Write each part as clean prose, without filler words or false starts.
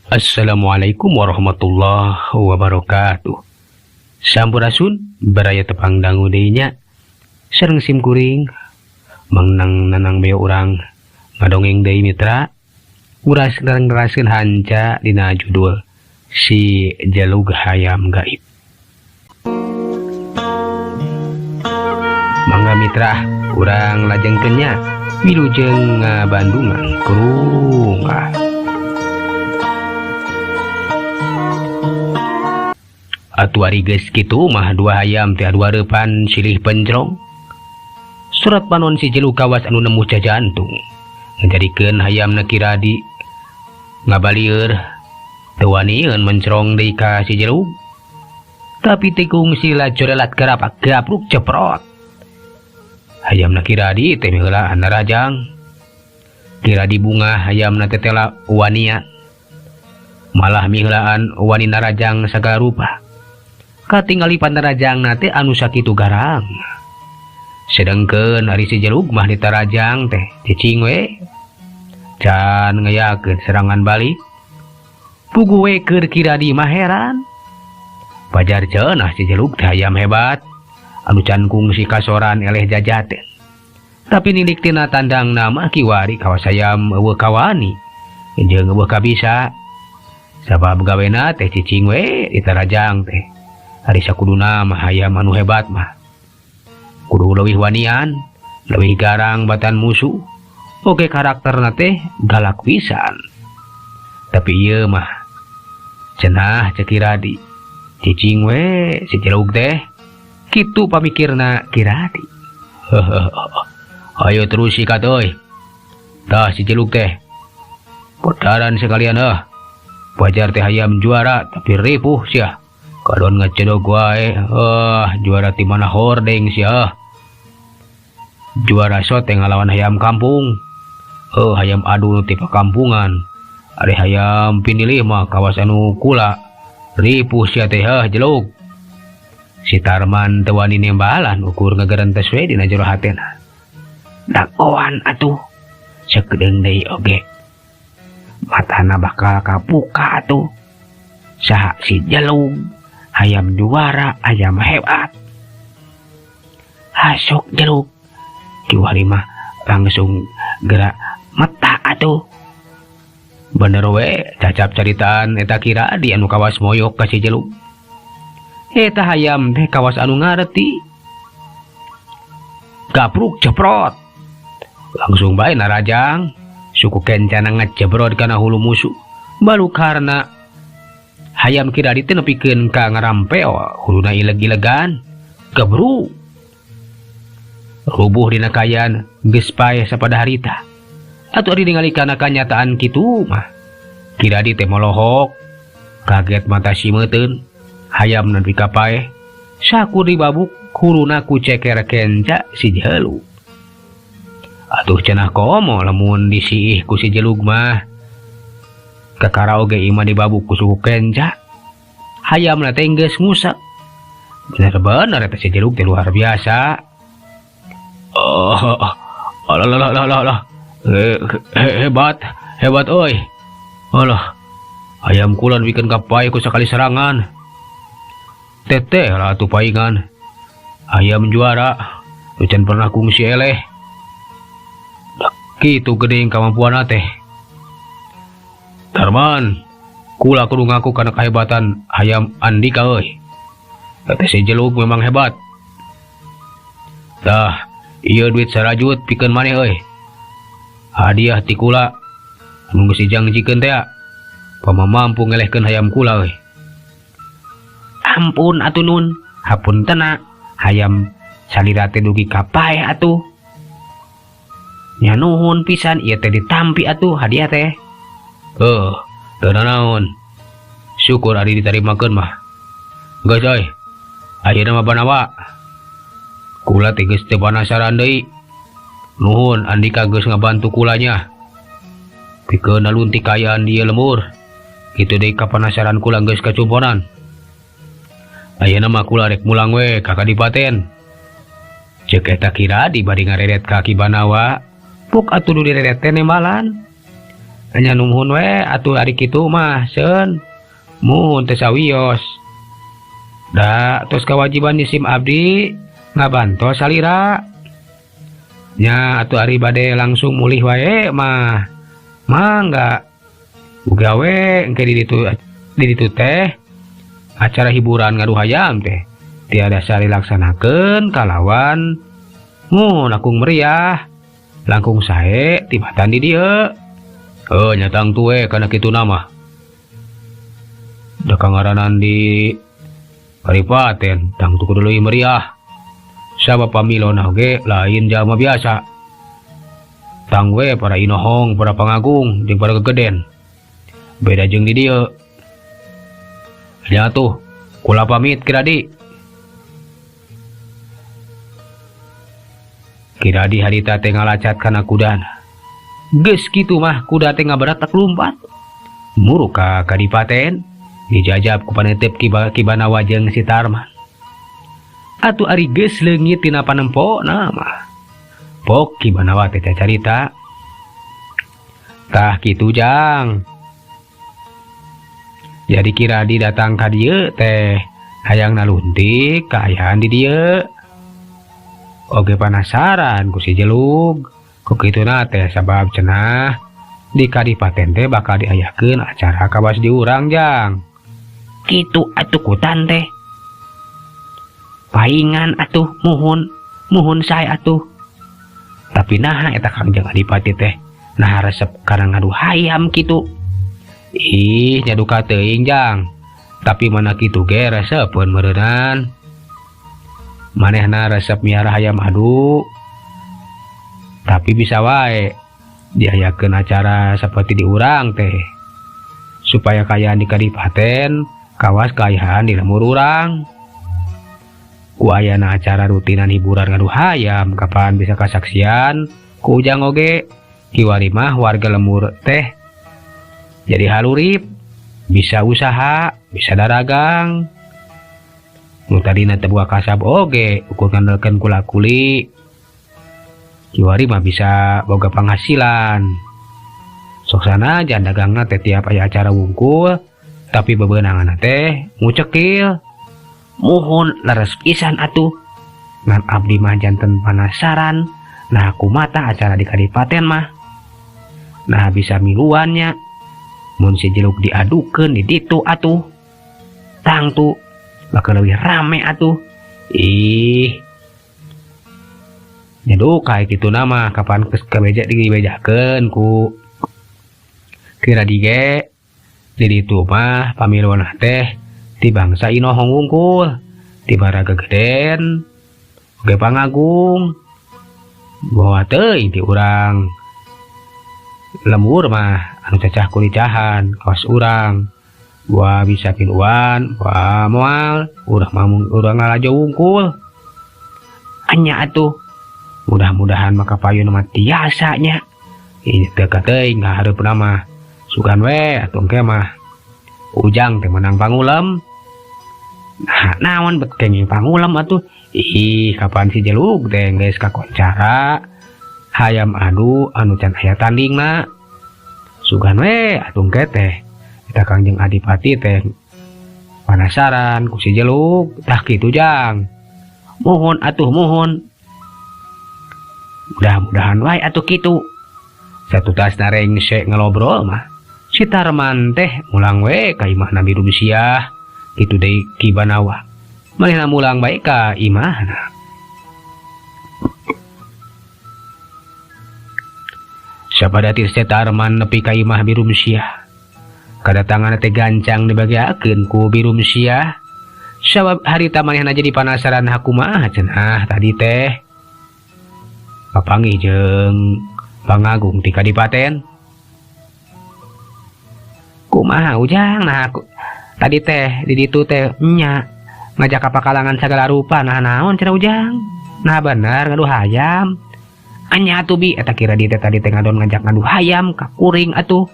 Assalamualaikum warahmatullahi wabarakatuh. Sampurasun beraya tepang dangu deinya sareng sim kuring mengnang nanang beo urang ngadongeng deui mitra uras ngeraskeun hanca dina judul si jalug hayam gaib. Mangga mitra urang lajengkeun nya wilujeng ngabandungan kurungah. Atu ari geus kitu mah dua hayam teh dua reupan silih penjrong. Surat panon si jelug kawas anu nemu jajantung ngajadikeun hayamna kiradi ngabalieur teu wanieun mencrong deui ka si jelug. Tapi tikung sila corelat garapak gapruk ceprot. Hayamna kiradi teh miheulaan narajang. Kiradi bunga hayamna teh tela wanian. Malah miheulaan wani narajang sagala rupa. Katingali panarajang nate anu sakitu garang. Sedengkeun ari si jelug mah ditarajang teh cicing we. Can ngayakeun serangan balik. Pugu we keur kiradi mah heran. Pajar ceunah si jelug teh hayam hebat. Anu can kungsi kasoran eleh jajaten. Tapi nilik tina tandang nama kiwari kawas hayam eueuh kawani. Jeung eueuh kabisa. Sabab gawena teh cicing we ditarajang teh. Ari sakuduna mah hayam anu hebat mah kudu leuwih wanian, leuwih garang batan musuh. Oge karakterna teh galak pisan. Tapi ieu mah cenah cek Kiradi. Cicing we si jelug teh kitu pamikirna Kiradi. Ayo terus sikat euy. Tah si jelug teh podaran sekalian Pajar teh hayam juara tapi ripuh sia. Kadon ngecedog wae, juara ti mana hordeng sia. Juara shot yang ngalawan hayam kampung. Hayam adu nu ti pakampungan. Ari hayam pinilih mah kawas anu kula. Ripuh sia teh jelug. Si Tarman teu wani nembalan ukur ngagarentes we dina jero hatena. Dakoan atuh. Sakedeung deui oge. Matana bakal kabuka atuh. Saha si jelug. Hayam juara, hayam hebat. Hasok jelug. Kiwari mah langsung gerak mata atuh. Bener we cacap caritaan eta Kiradi anu kawas moyok ka si jelug. Eta hayam teh kawas anu ngareti. Gapruk ceprot. Langsung bae narajang. Suku kencana ngacebrod kana hulu musuh. Baru karena hayam Kiradi teh nepikeun ka ngarampeo huluna ileg-ilegan gebru. Rubuh dina kayan geus paeh sapada harita. Atuh ari ningali kana kanyataan kitu mah Kiradi teh molohok kaget mata simeuteun hayam nepi ka paeh sakur dibabuk huluna ku ceker kenca si jelug. Atuh cenah komo lamun disiih ku si jelug mah kakara oge ima dibabuk ku suku kenca. Hayamna teh geus ngusak. Bener-bener eta si jelug teh luar biasa. Alah. Hebat euy. Alah. Hayam kula bikeun kapae ku sakali serangan. Teteh lah atuh paingan. Hayam juara. Nu can pernah kungsi eleh. Dak kitu geuning kamampuanna teh. Tarman, kula kudu ngaku kana kahebatan hayam Andika euy. Eta si jelug memang hebat. Tah, ieu duit sarajut pikeun maneh euy. Hadiah ti kula anu geus dijangjikeun teh pamamampu ngelehkeun hayam kula euy. Ampun atuh Nun, hapuntenna hayam salira teh dugi ka paeh atuh. Nya nuhun pisan ieu teh ditampi atuh hadiah teh. Teu naon. Syukur ari ditarimakeun mah. Geus euy. Ayeuna mah banawa. Kula teh geus teu panasaran deui. Nuhun Andika geus ngabantu kulanya. Pikeun alun ti kayaan dieu lembur. Kitu deui kapanasaran kula geus kacumponan. Ayeuna mah kula rek mulang we ka Kadipaten. Ceuk eta Kiradi bari ngareret ka Ki Banawa. Puk atuh nu direret teh nembalan. hanya nuhun we atuh ari kitu mah seun muhun teu sawios da tos kewajiban nyisim abdi ngabantos salira nya atuh ari bade langsung mulih wae mah mangga gawe engke di ditu teh acara hiburan ngadu hayam teh tiada sari laksanakeun kalawan mun akung meriah langkung sae tibatan di dieu. Nyatang tuwe kana kitu nama. Da kangaranan di Kadipaten tang tu kudu leuwih meriah. Sabab pamilona oge lain jalma biasa. Tang we para inohong, para pangagung, jeung para gegeden. Beda jeung di dieu. Nya tuh, kula pamit Kiradi. Kiradi harita teh ngalacat kana kudana. Geus kitu mah kuda teh ngabarat tak lumpat. Muru ka Kadipaten dijajab ku paneuteup kibana wajeng si Tarman. Atuh ari geus leungit tina panempona mah. Pok kibana teh carita. Tah kitu jang. Jadi Kiradi datang ka dieu teh hayang naluntik kaayaan di dieu. Oge panasaran ku si jelug. Ku kituna teh sabab cenah di Kadipaten teh bakal diayakeun acara kawas di urang jang. Kitu atuh kutan teh. Paingan atuh muhun sae atuh. Tapi naha eta Kangjeng Adipati teh naha resep kana ngadu hayam kitu. Ih nya duka teuing jang. Tapi mana kitu ge resepeun meureunan. Manehna resep miara hayam adu. Tapi bisa wae diayakeun acara seperti di urang teh. Supaya kayaan di Kadipaten kawas kaayaan di lemur urang. Ku ayana acara rutinan hiburan ngadu hayam kapan bisa kasaksian ku ujang oge kiwari mah warga lemur teh jadi halurip, bisa usaha, bisa daragang. Nu tadina teu boga kasab oge ukur ngandalkeun kula-kuli. Kiwari mah bisa boga penghasilan. Sok sanajan dagangna teh tiap aya acara wungkul, tapi bebeunanganna teh ngucekil. Muhun leres pisan atuh. Ngan abdi mah janten panasaran, nah kumata acara di Kadipaten mah. Nah bisa miluannya. Mun si jelug diadukeun di ditu atuh. Tang tu bakal leuwih rame atuh. Ih. Nyedu kayak gitu nama kapan kebeja dibejakeun ku Kiradi ge di ditu mah pamilona teh ti bangsa inohong wungkul ti baraga gegeden oge pangagung bawa teuing ti urang lemur mah anu cacah kulicahan kawas urang gua bisa pinuan gua moal urang mah urang ngalajo wungkul anya atuh. Mudah-mudahan maka payun mah tiasanya. Ieu teu kateuing ngahareup nama. Sugan we atuh engke mah. Ujang teh menang pangulem. Nah, naon bet kenging pangulem atuh. Ih, kapan si jelug teh geus kakoncara. Hayam adu anu can aya tandingna. Sugan we atuh engke teh. Eta Kangjeng Adipati teh panasaran ku si jelug. Tah kitu jang. Muhun atuh muhun. Mudah-mudahan wae atuh kitu. Satu tas nareng se ngelobrol mah. Si Tarman teh mulang we ka imahna Birum Siah kitu deui Kibanawa. Manehna mulang bae ka imahna. Sabada ti si Tarman nepi ka imah Birum Siah. Kadatangan teh gancang dibagiakeun ku Birum Siah. Sabab harita manehna jadi panasaran hakumaha cenah tadi teh. Papanggih jeung pangagung ti Kadipaten. Kumaha ujang nah tadi teh di ditu teh nya ngajak ka pakalangan sagala rupa nah naon cenah ujang. Nah bener ngadu hayam. Anya atuh bi eta Kiradi teh tadi teh ngadon ngajak ngadu hayam ka kuring atuh.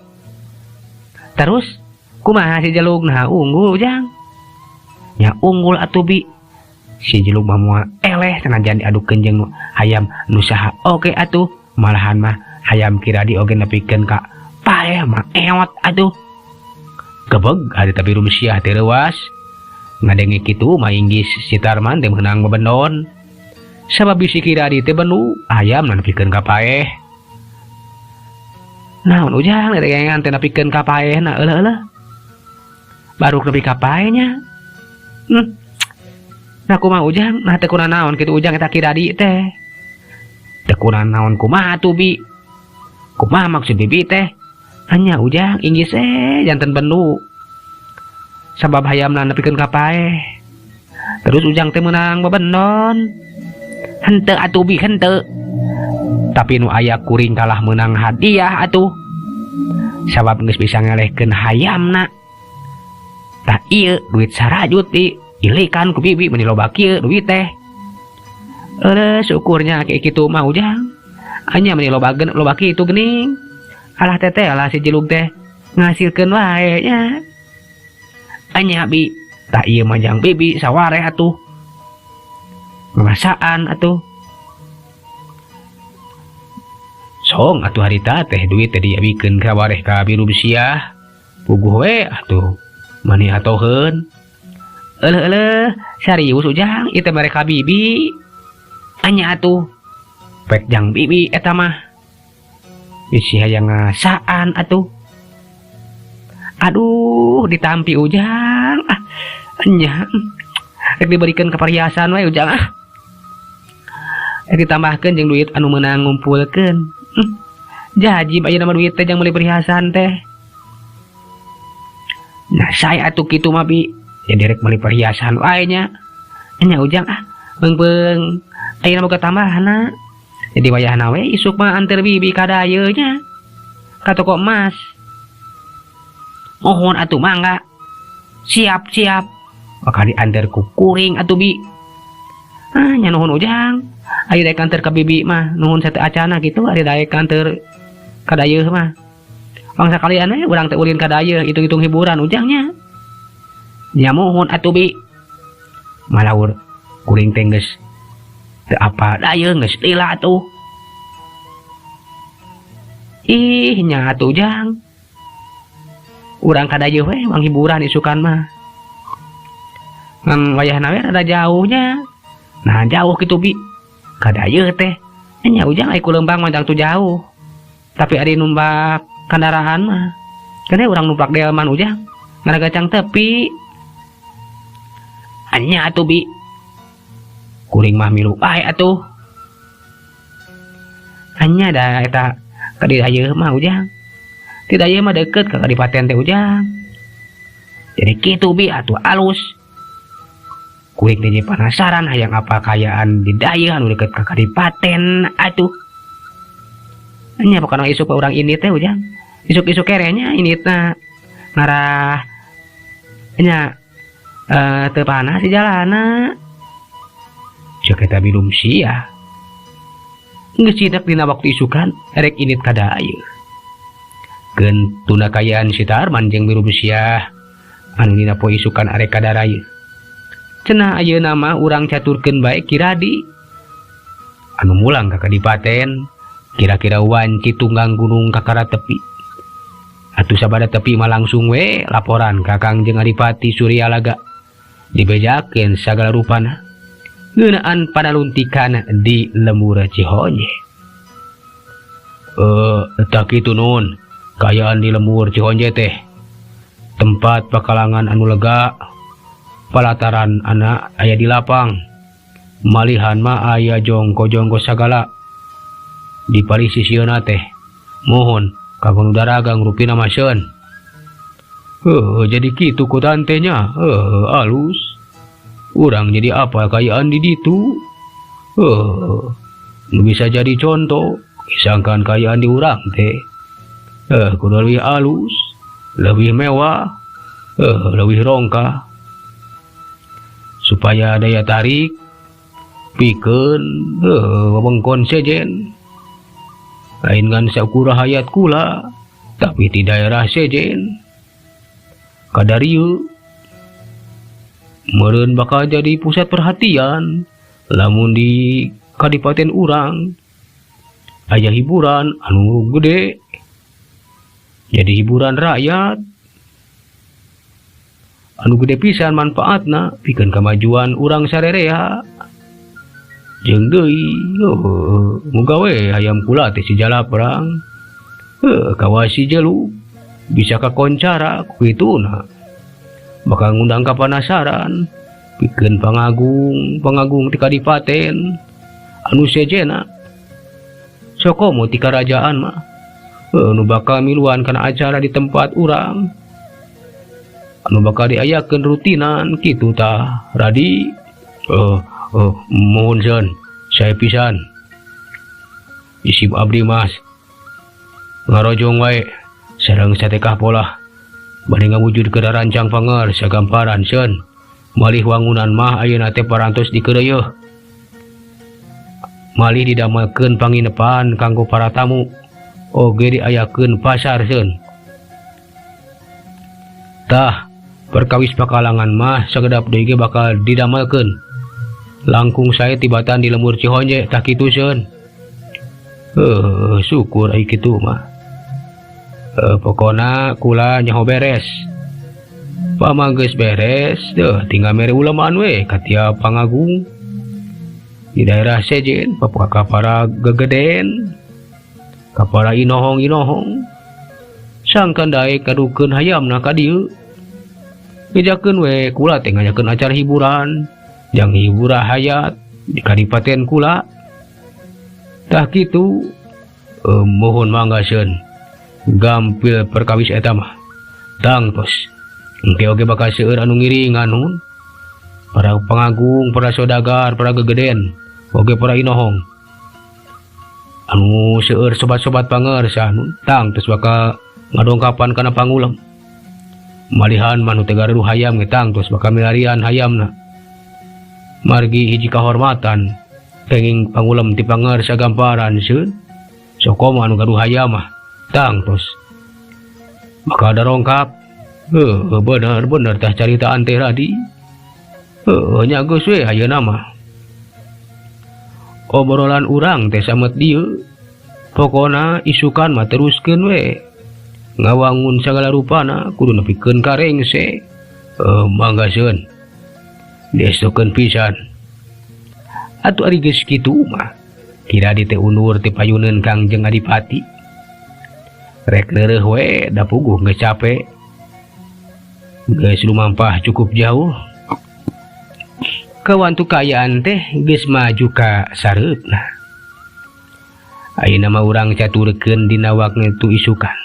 Terus kumaha si jelug nah unggul ujang. Nya unggul atuh bi. Si jelug mah moal eleh sanajan diadukeun jeung hayam nu saha oge atuh malahan mah hayam Kiradi oge nepikeun ka paeh mah eot atuh. Gebeg ari tapi rumsiah teh leuwas. Ngadenge kitu mah inggis si Tarman teh meunang babendon. Sabab bisi Kiradi teh benu ayam nepikeun ka paeh. Naon ujang derengan teh nepikeun ka paehna eueuh-eueuh. Baru nepi ka paehnya. Nah kumaha ujang, nah teu kuna naon kitu ujang eta Kiradi teh. Teu kuna naon kumaha tuh Bi? Kumaha maksud bibi teh? Hanya ujang inggis janten benu. Sabab hayamna nepikeun ka paeh. Terus ujang teh meunang babendon. Henteu atuh Bi, henteu. Tapi nu aya kuring kalah menang hadiah atuh. Sabab geus bisa ngelehkeun hayamna. Tah ieu duit sarajut Bi, ilikan ku bibi meni loba kieu duit teh. Syukurnya kayak kitu mah ujang. Anya meni loba kitu geuning. Alah teteh alah si Jelug teh ngasilkeun wae nya. Anya Bi, tah ieu mah jang bibi sawareh atuh. Ngerasaan atuh. Song atuh harita teh duit teh diabikeun ka wareh ka biru besiah. Puguh we atuh. Mani atoheun. Eueuh serius ujang ieu teh mereka bibi. Anya atuh. Pek jang bibi eta mah. Bisi hayang ngasaan atuh. Aduh ditampi ujang. Anya. Rek diberikeun ka perhiasan we ujang ah. Rek ditambahkeun jeung duit anu meunang ngumpulkeun. Jaji ayeuna mah duit teh jang meuli perhiasan teh. Nah saya atuh kitu mah Bi. Jadi rek meuli perhiasan wae nya. Nya ujang ah, beung-beung ayeuna boga tambahna. Jadi wayahna we isuk mah anter bibi ka dayeun nya. Ka toko emas. Mohon atuh mangga. Siap. Bakal dianter ku kuring atuh Bi. Ah nya nuhun ujang. Ari daek anter ka bibi mah nuhun sate acana gitu, ari daek anter ka dayeun mah. Bangsa kalian we urang teh ulin ka dayeun hitung-hitung hiburan ujangnya. Nya mohon atuh Bi. Malaur kuring teh geus teu apa dayeun geus lila atuh. Ih nya atuh ujang. Urang ka dayeun we mang hiburan isukan mah. Ngan wayahna we rada jauhnya. Nah jauh kitu Bi. Ka dayeun teh. Nya ujang aya ku Lembang mah teu jauh. Tapi ari numpak kendaraan mah. Kene urang numpak delman ujang. Ngaragacang tepi. Anya atuh Bi. Kuring mah milu bae atuh. Anya da eta ka di dayeun mah ujang. Di dayeun mah deukeut ka Kadipaten teh ujang. Jadi kitu Bi atuh alus. Kuring teh penasaran hayang apa kayaan di dayeun anu deukeut ka Kadipaten atuh. Nya pokona isuk ka urang ini teh ujang. Isuk-isuk kerenya initna ngarah nya teu panas di jalanna. Cek eta bilum sia. Geus sidak dina waktu isukan erek init ka dayeun. Keun tuna kayaan si Tarman jeung bilum sia anu dina poe isukan arek ka darayeun. Cenah ayeuna mah urang caturkeun bae Kiradi. Anu mulang ka Kadipaten kira-kira wanci tunggang gunung kakara tepi. Atuh sabada tepi mah langsung we laporan ka Kangjeng Adipati Suryalaga. Dibejakeun sagala rupana. Ngeunaan panaluntikan di Lemur Cihonje. Tak kitu nun. Kayaan di Lemur Cihonje teh. Tempat pakalangan anu lega. Palataran anak aya di lapang. Malihan mah aya jongko-jongko sagala. Di palisisieuna teh. Mohon kagong daragang rupina maseun. Jadi kitu ku tantenya. Alus. Urang jadi apa kayaan di ditu? Bisa jadi contoh. Isangkan kayaan di urang teh. Kudu lebih alus, lebih mewah, lebih rongkah. Supaya daya tarik pikeun wewengkon sejen. Lain ngan sakura hayat kula, tapi di daerah sejen. Kadarieu meureun bakal jadi pusat perhatian lamun di Kadipaten urang aya hiburan anu gede. jadi hiburan rakyat. Anu gede pisan manfaatna pikeun kamajuan urang sarerea. Jeung deui muga we hayam kula teh si jalaprang kawasi jelu bisa kakoncara kituna bakal ngundang kapanasaran pikeun pangagung ti kadipaten anu sejena sokomo ti karajaan mah anu bakal miluan kana acara di tempat urang anu bakal diayakeun rutinan kitu tah radi. Mohon sen saya pisan isip abdi mas ngarojong wae sareng satekah pola bade ngawujud ke rancang panger sagamparan sen malih wangunan mah ayeuna teh parantos dikeureuh malih didamelkeun panginepan kanggo para tamu oge diayakeun pasar sen tah perkawis pakalangan mah sagedap deui ge bakal didamelkeun langkung saya tibatan di lembur Cihonje tak kitu sen. Syukur ai kitu mah. Pokona kula nyaho beres. Pamanggeus beres, tinggal mere ulamaan we ka tiap pangagung. Di daerah sejen ka para gegeden, ka para inohong-inohong. Sangkan daek kadukeun hayamna ka dieu. Ngejakeun we kula teh ngajakeun acara hiburan. Yang hibura hayat di kadipaten kula tah kitu mohon mangga sen gampil perkawis eta mah tangtos engke oge bakal seueur anu ngiringan nun para pangagung para saudagar para gegeden oge para inohong anu seueur sobat-sobat pangeursa nun tangtos bakal ngadongkapan kana pangulam malihan manu teh garuh hayam ge tangtos bakal milarian hayamna margi hiji kahormatan kenging pangulam ti pangeursa gamparan seun sokomo anu gaduh hayam mah tangtos bakal darongkap bener tah caritaan teh radi nya geus we ayeuna mah obrolan urang teh samet dieu pokona isukan mah teruskeun we ngawangun sagala rupana kudu nepikeun ka rengse mangga seun desokeun pisan atuh ari geus kitu mah Kiradi teh undur ti payuneun Kangjeng Adipati rek leureuh we da puguh geus capek geus lumampah cukup jauh kawantu kayaan teh geus maju ka sareupna ayeuna mah urang caturkeun dina waktu tu isukan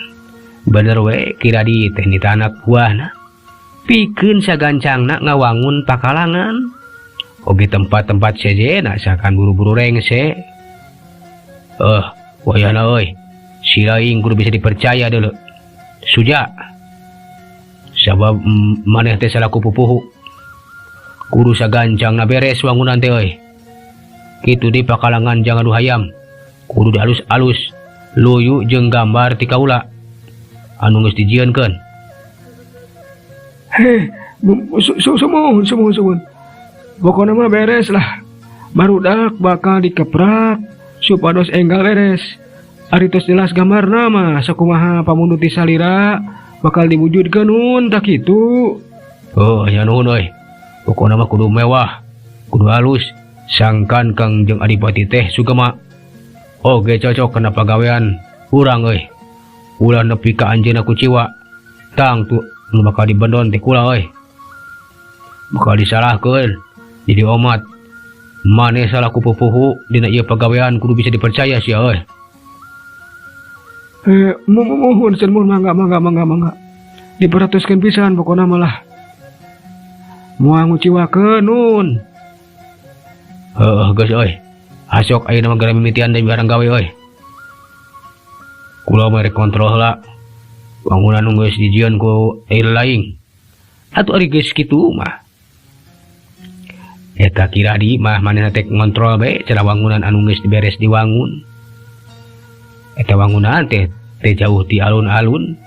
bener we Kiradi teh nita anak buahna pikeun sagancangna ngawangun pakalangan oge tempat-tempat sejena sakan buru-buru rengse wayahna euy si laing kudu bisa dipercaya deuleu suja sabab maneh teh salaku pupuhu kudu sagancangna beres wangunan teh euy kitu di pakalangan jangan hayam kudu dialus-alus luyu jeung gambar ti kaula anu geus dijieunkeun Sumun. Pokoknya mah beres lah. Barudak bakal dikeprak supados enggal beres. Ari tos jelas gambarna mah sakumaha pamunduh ti salira bakal diwujudkeun nun tak kitu. Nya nuhun euy. Pokona mah kudu mewah, kudu halus. Sangkan Kangjeng Adipati teh sugema oge cocok kana pagawean urang euy. Ulah nepi ka anjeunna ku ciwa. Tang tu nu bakal dibendon teh kula euy. Bakal disalahkeun jadi omat maneh salah ku pupuhu dina ieu pagawean kudu bisa dipercaya sia euy. Mohon sen mangga diperatuskeun pisan pokona malah moal nguciwakeun nun. Geus euy. Asok ayeuna mah gara mimitian deui barang gawe euy. Kula mah rek kontrol heula. Wangunan nu geus dijieun ku air laing. Atuh ari geus kitu mah eta Kiradi mah manehna teh ngontrol bae cara wangunan anu geus diberes diwangun. Eta wangunan teh jauh ti alun-alun.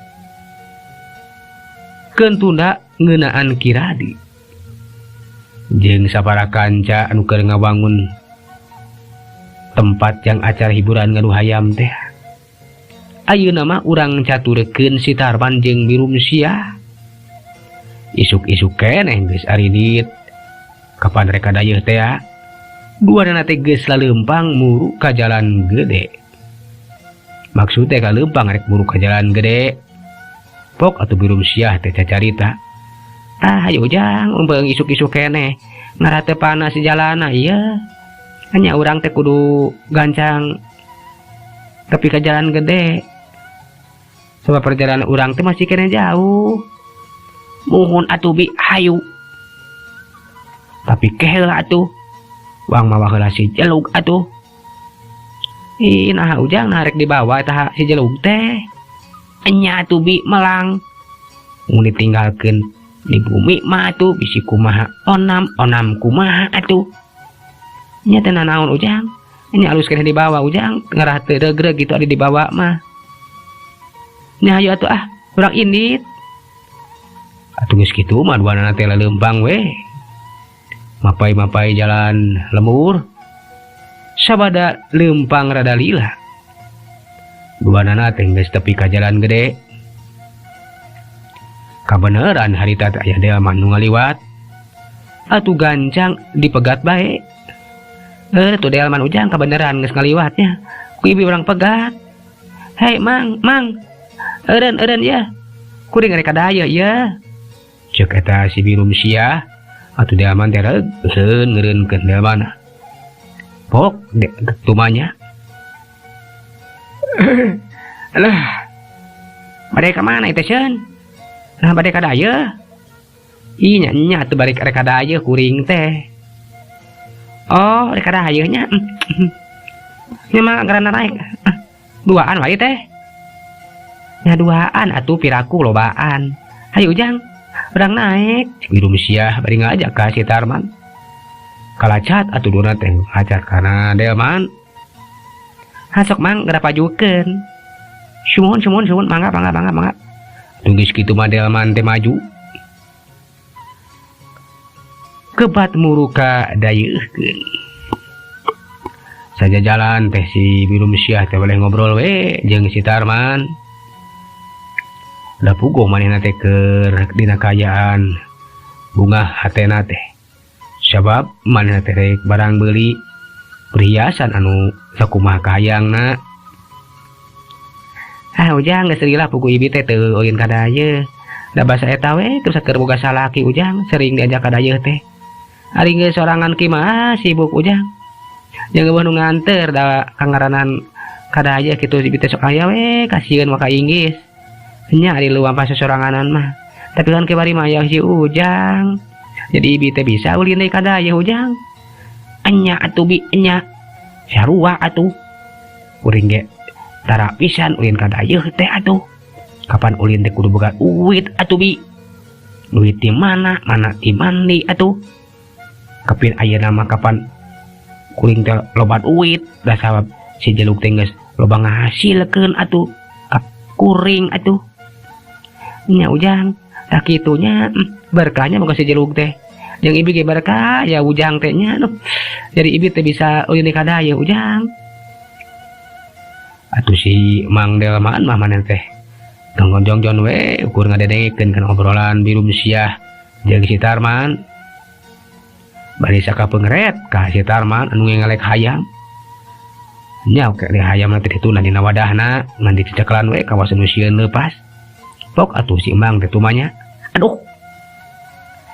Keun tunda ngeunaan Kiradi jeung sapara kanca anu keur ngawangun tempat yang acara hiburan nganu hayam teh. ayeuna mah urang caturkeun si Tarman jeung Birum Siah. Isuk-isuk keneh geus ari dit. Kapan rek kadayeuh teh ya? Duana teh geus laleumpang muru ka jalan gede. Maksud teh kaleumpang rek muru ka jalan gede. Pok atuh Birum Siah teh cacarita. Hayu Ujang, umpeng isuk-isuk keneh. Ngara teu panas di jalana ieu. Hanya urang teh kudu gancang tapi ke jalan gede. Sebab perjalanan urang teh masih kena jauh. Muhun atuh bi hayu. Tapi keheula atuh. Wang mawa heula si jelug atuh. Nah Ujang narek dibawa tah si jelug teh. Enya atuh bi melang. Mun ditinggalkeun di bumi mah atuh bisi kumaha onam kumaha atuh. Nya teh nanaon Ujang. Nya alus keneh dibawa Ujang. Ngarah teu regreg gitu adi dibawa mah. Nya hayu atuh urang indit. Atuh geus kitu mah duana teh laleumpang we. Mapai-mapai jalan lemur. Sabada leumpang rada lila. Duana teh geus tepi ka jalan gede. Kabeneran harita teh aya delman nu ngaliwat. Atuh gancang dipegat bae. Tuh delman Ujang kabeneran geus ngaliwatnya. Ku ibi urang pegat. Hei mang. Eureun ya. Kuring rek kadayeuh ya. Ceuk eta si Birum Siah. Atuh delman teh reueun ngeureunkeun delman. Pok tumanya. Alah. Bade ka mana teh Seun? Nah bade kadayeuh. Ih nya atuh bade rek kadayeuh kuring teh. Oh, rek kadayeuhnya. Nya mah ngaranna naik. Duaan wae teh. Nya duaan atuh piraku lobaan. Hayu Ujang. Urang naik. Birum Siah bari ngajak ka si Tarman. Kalacat atuh duna teh ngajak kana delman. Hasok mang gara pajukeun. Sumun mangga. Tunggu kitu mah delman teh maju. Kebat muruka dayeuhkeun. Saja jalan teh si Birum Siah teh boleh ngobrol we jeung si Tarman. Da puguh manehna teh keur dina kayaan bunga hatena teh. Sabab manehna teh rek barang beuli perhiasan anu sakumaha kahayangna. Ujang geus rilah puguh ibi teh teu ulin kadayeuh. Da basa eta we terus keur boga salaki Ujang sering diajak kadayeuh teh. Ari geus sorangan kieu sibuk Ujang. Jeung eueuh nu nganteur da kangaranan kadayeuh kitu ibi teh sok aya we kasieun maka Inggris. Nya ari luang pas soranganan mah. Tapi kan kebari mah aya si Ujang. Jadi ibi teh bisa ulin deui kadayeuh Ujang. Enya atuh bi enya. Sarua atuh. Kuring ge tara pisan ulin kadayeuh teh atuh. Kapan ulin teh kudu boga duit atuh bi. Duit di mana di mandi atuh. Kepin ayeuna mah kapan kuring teh loba duit da sabab si jelug teh geus loba ngahasilkeun atuh ka kuring atuh. Nya Ujang tak kitunya berkahnya moga si jelug teh jeung ibi ge berkah ya Ujang teh nya jadi ibi teh bisa ulin di kadayeuh Ujang. Atuh si Mang Delman mah maneh teh tonggonjongjon we ukur ngadedengekeun kana obrolan Birum Siah jeung si Tarman. Bari sakapeungret ka si Tarman anu ngelek hayam. Nya oke hayam teh dituna dina wadahna ngan dicecekelan we kawasan nu sieun leupas. Pok atuh si Mang teh tumanya. Aduh.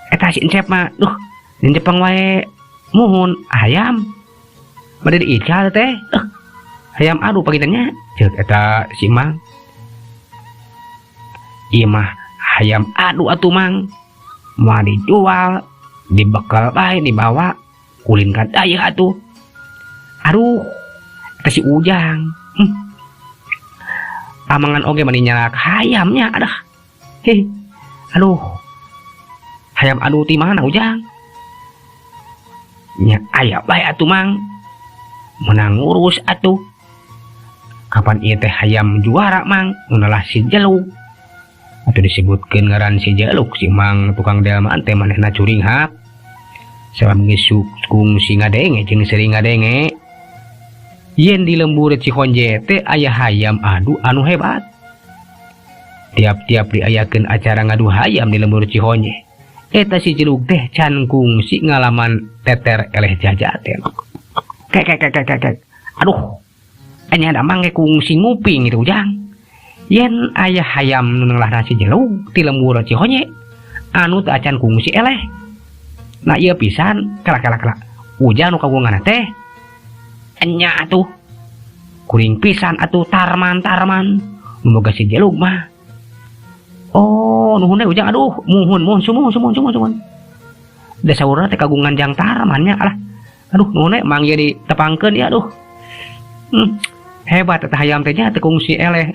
Eta si Encep mah, duh, di Jepang wae muhun hayam. Bade diical teh. Hayam aduh pagidannya. Ceuk eta si Mang. Ieu mah hayam aduh atuh Mang. Moal dijual, dibekal bae dibawa kulin kadayeuh atuh. Aduh. Eta si Ujang. Amangan oge mani nyalak hayamnya adah. Aduh. Hayam aduh ti mana Ujang? Nya aya bae atuh Mang. Menang ngurus atuh. Kapan ieu teh hayam juara Mang? Nunalah si jelug. Atuh disebutkeun ngaran si jelug si Mang tukang delman teh manehna curing hak. Sabab geus sukung si ngadenge jeung sering ngadenge. yen di lembur Cihonje teh aya hayam adu anu hebat. Tiap-tiap diayakeun acara ngadu hayam di lembur Cihonje, eta si Jelug teh can kungsi ngalaman teter eleh jajaten. Kek. Aduh, anya da mangke kungsi nguping itu Ujang. Yen aya hayam nu ngeulahna si Jelug di lembur Cihonje, anu teu acan kungsi eleh. Nah ieu pisan, kelak. Ujang nu kagungan teh enya atuh. Kuring pisan atuh tarman nu boga si Jelug mah. Oh, nuhun deh Ujang, aduh, muhun, sumun. Da saurna teh kagungan jang tarman nya, alah. Aduh, nuhun deh mang ieu ditepangkeun ya, aduh. Hebat eta hayam teh nya teu kungsi eleh.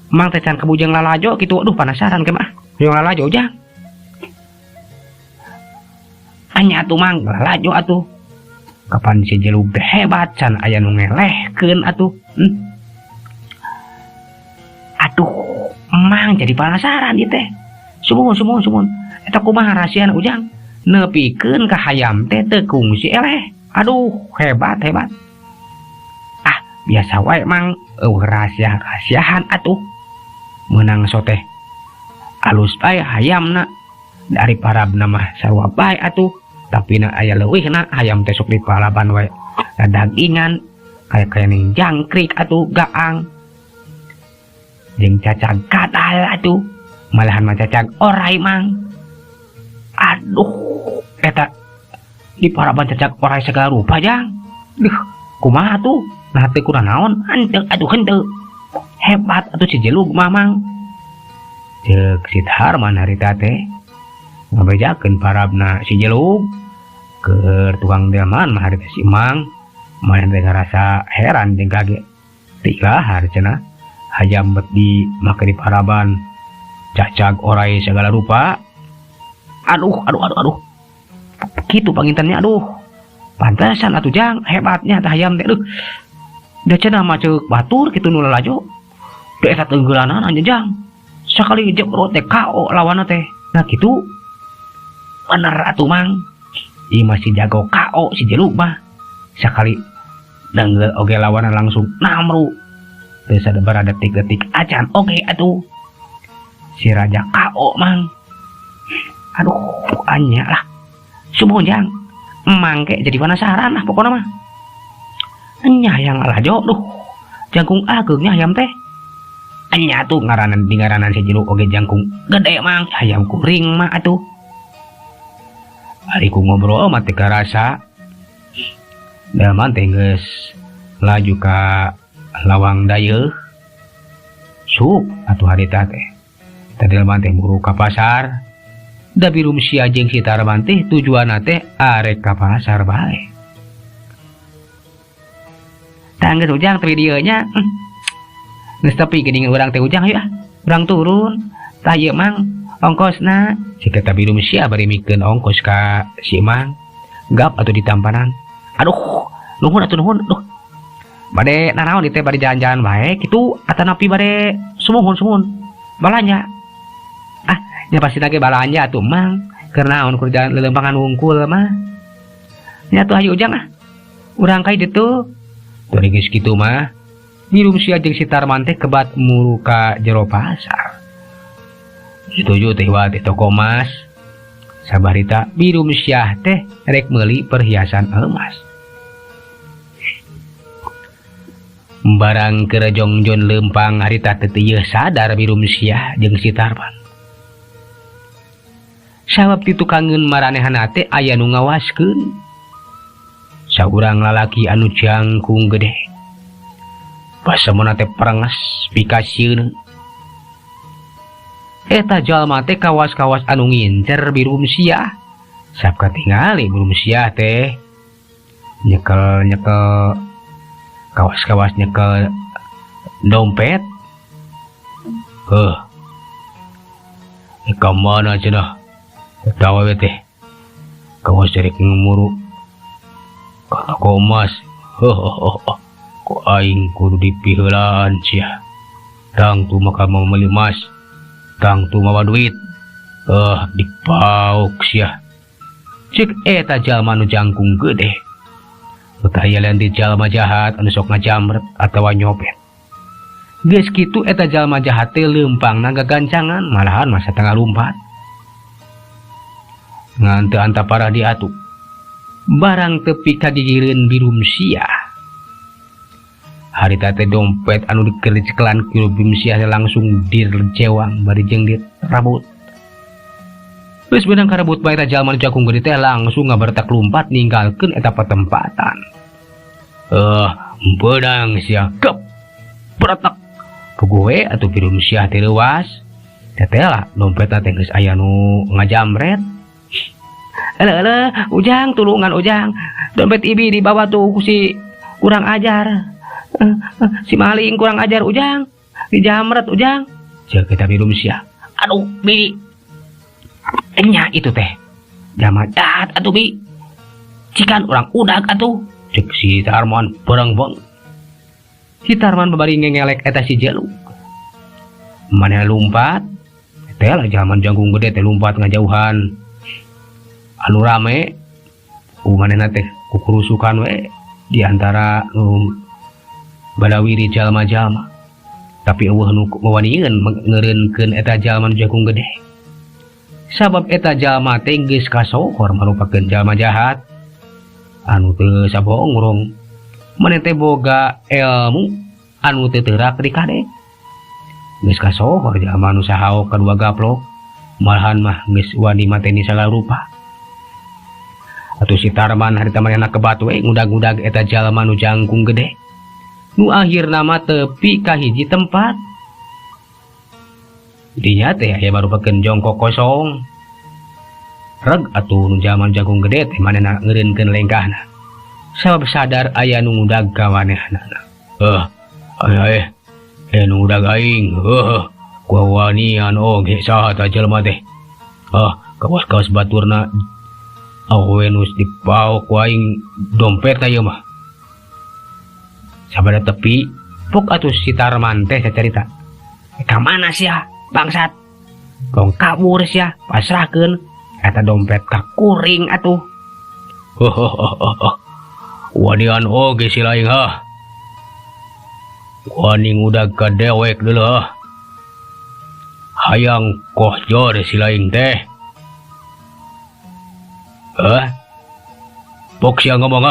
Mang teh can kabujang lalajo kitu, aduh penasaran ke mah. Yang lalajo Ujang. Anya atuh mang lalajo atuh. Kapan si Jelug teh hebat can aya nu ngelehkeun atuh. Aduh, mang jadi penasaran ieu teh. Sumun. Eta kumaha rahasiana Ujang? Nepikeun ka hayam teh teu kungsi eleh. Aduh, hebat. Ah, biasa wae mang rahasia-rahasiahan atuh. Meunang so teh alus bae hayamna dari parabna mah sarua bae atuh. Tapi na aya leuwihna hayam teh sok dipalaban wae. Dagingan kaya ning jangkrik atuh gaang. Jeung cacag kadal atuh, malahan mah cacag orai mang. Aduh, eta di paraban cacag orai segala rupa Jang. Duh, kumaha tuh? Nah teu kurang naon, henteu henteu. Hebat atuh si Jelug mamang. Ceuk si Tarman harita teh ngabejakeun parabna si Jelug keur tukang delman mah harita si Mang. Maen teh ngarasa heran jeung kaget. Tikahar cenah. Hayam bet di make di paraban cacag orai segala rupa. Aduh. Kitu pangintennya, aduh. Pantesan atuh Jang, hebatnya tah hayam teh. Duh. Da cenah mah ceuk batur kitu nu lalajo. Da eta teunggeulanana nya Jang. Sakali jebrot teh KO lawanna teh. Nah kitu. Bener atuh Mang. Ieu masih jago KO si Jelug mah. Sakali dengeul oge lawanna langsung namru. Terus ada berada detik-detik acan oke atuh si raja KO mang. Aduh anya lah subuh Jang emang kayak jadi penasaran lah pokoknya mah anya yang lalajo duh jangkung agengnya ayam teh anya tuh ngaranan di ngaranan si Jelug oge jangkung gede mang ayam kuring mah atuh. Ari ku ngobrol mah teh karasa dalman teh geus laju ka lawang dayeuh sup atuh harita teh tadi dalman teh buru ka pasar da birum sia jeung si Tarman teh tujuanna teh arek ka pasar bae. Tanggeus Ujang teh dieu nya geus tepi geuning urang teh Ujang aya urang turun tah ieu mang ongkosna si eta birum sia bari mikeun ongkos ka si Mang gap atuh ditampanan. Aduh nuhun duh bade nanaon di teh bade jalan-jalan bae kitu atanapi bade sumuhun balanja. Ah nya pasti lagi balanja atuh Mang keur naon keur jalan lelempangan wungkul mah nya tuh hayu Ujang urang kai ditu teu geus kitu mah birum sia jeung si Tarman teh kebat muru ka jero pasar. Dituju teh wa teh toko emas sabarita birum sia teh rek meuli perhiasan emas. Barang kerejongjon lempang harita teu sadar birum sia jeung si Tarman. Sabab ti tukangeun maranehanna teh aya nu ngawaskeun. Saurang lalaki anu jangkung gede. Pasemona teh perenges pikasieun. Eta jalma teh kawas-kawas anu ngincer birum sia. Sab katingali birum sia teh nyekel kawas-kawas nyekel dompet. Kamana cenah tawa teh kawas derek ngumuru ka toko emas. Ku aing kudu dipiheulaan sia. Tang tu maka meuli emas, tang tu mawa duit. Dipauk sia. Cek eta jalma nu jangkung gede. Aya lain di jalma jahat anu sok ngajamret atawa nyopet. Geus kitu eta jalma jahat teh leumpangna gagancangan malahan masa tengah lumpat. Ngan teu antapara diatu. Barang tepi kagigireun birum sia. Harita teh dompet anu dikerickelan ku birum sia langsung dircewang bari jeung dirabut. Geus beunang karebut bae eta jalma jakung gede teh langsung ngabertak lumpat ninggalkeun eta patempatan. Beunang sia kep beretak puguh we atuh birum sia teh leuwas. Tetela dompetna teh geus aya nu ngajamret. Ele Ujang, tulungan Ujang. Dompet Ibi dibawa tuh ku si kurang ajar. Si maling kurang ajar Ujang. Dijamret Ujang. Ceuk eta birum sia. Aduh, Bi. Enya itu teh. Jama jahat atuh Bi. Cikan urang udag atuh. Cek si Tarman bereng-beng. Si Tarman babari ngengelek eta si Jeluk. Maneh lumpat. Teh lah jaman jangkung gede teh lumpat ngajauhan. Anu rame manehna teh kukurusukan we di antara badawiri jalma-jalma. Tapi eueuh nu ngawanieun ngeureunkeun eta jalma nu jakung gede. Sabab eta jalma teh geus kasohor marupakeun jalma jahat. Anu teu sabohong urang maneh teh boga ilmu anu teu teurak di kade. Geus kasohor jalma nu sahaok kadua gaplok. Malahan mah geus wani mateni sagala rupa. Atuh si Tarman harita manehna kebat we ngudag-ngudag eta jalma nu jangkung gede. Nu akhirna mah tepi ka hiji tempat. Dinya teh aya barupakeun jongkok kosong. Reg atuh nu jaman jangkung gede teh manehna ngeureunkeun lengkahna. Sabab sadar aya nu ngudag ka manehna. Nu ngudag aing. Kuawanian oge saha ta jelema teh. Kawas-kawas baturna awenus dipaok waing dompet ayeuna mah. Sabada tepi pok atuh si Tarman teh sacarita. Ka mana sia bangsat? Tong kabur sia pasrahkeun eta dompet ka kuring atuh. Wanian oge si laing ha. Wani ngudag ka dewek deuleuh. Hayang kohjor si laing teh. Pok sia ngomong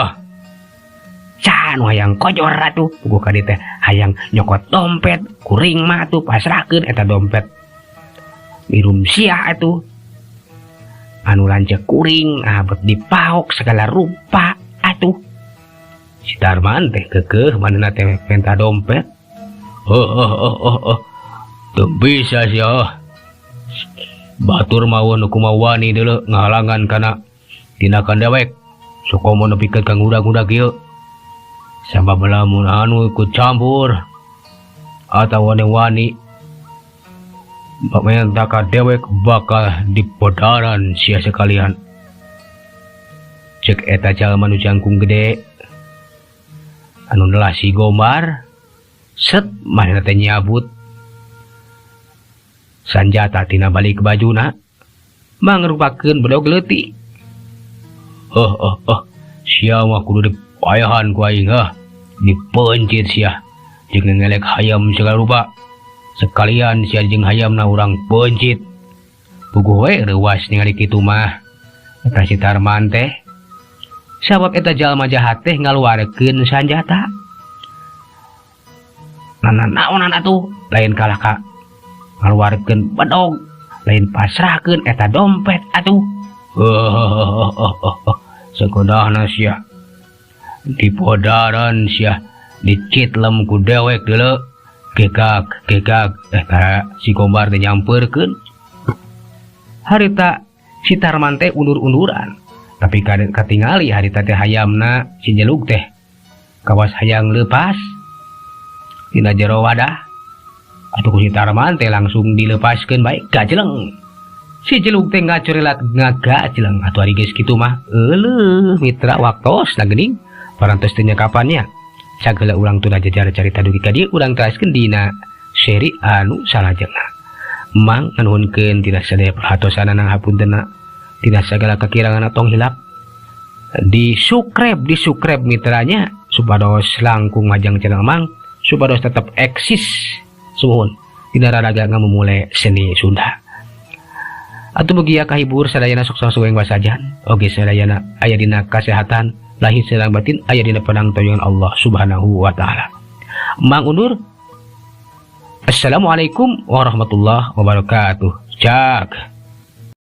Can hayang kojor atuh puguh ka dieu teh hayang nyokot dompet kuring mah atuh pasrahkeun eta dompet birum sia atuh anu lanceuk kuring abet dipaok segala rupa atuh. Si Tarman teh keukeuh manehna teh minta dompet. Teu bisa sia. Batur mawon nu kumaha wani deuleu ngahalangan kana tindakan dewek sukomo nepikeun ka ngudag-ngudag ieu. Sabab lamun anu ikut campur atawa wani pamenta ka dewek bakal dipodaran sia sekalian. Cek eta jalma nu jangkung gede anu neulah si Gomar set manehna teh nyabut sanjata tina balik bajuna mangrupakeun bedog leutik. Sia mah kudu dipayahan ku aing dipencit sia jeung ngelek hayam segala rupa. Sekalian sia jeung hayamna urang pencit. Puguh we reuwas ningali kitu mah eta si Tarman teh. Sabab eta jalma jahat teh ngaluarkeun sanjata. Naonan atuh lain kalah ka ngaluarkeun bedog, lain pasrahkeun eta dompet atuh. Sekodahna sia dipodaran sia dicitlem ku dewek deuleu gegag eta si Gomar teh nyampeurkeun. Harita si Tarman teh undur-unduran tapi katingali harita teh hayamna si Jeluk teh kawas hayang leupas tina jero wadah. Atuh ku si Tarman teh langsung dilepaskeun bae gajeleng. Si Jeluk teh ngacorelat ngagajeleng atuh ari geus kitu mah euleuh mitra waktos na geuning parantos teu nyakapannya. Sagala urang teu jajar carita dugi ka dieu urang teraskeun dina seri anu salajengna. Mang nganuhunkeun tina sadaya perhatosanna hapuntenna tina sagala kakirangan tong hilap. disubscribe mitranya supados langkung ngajang channel Mang supados tetap eksis suhun dina raraga ngamumule seni Sunda. Atuh mugia kahibur sadayana sukses suweng wasajan oge sadayana aya dina kasehatan lahir sareng batin aya dina panangtoyongan Allah Subhanahu wa taala. Mang undur. Assalamualaikum warahmatullahi wabarakatuh. Jak.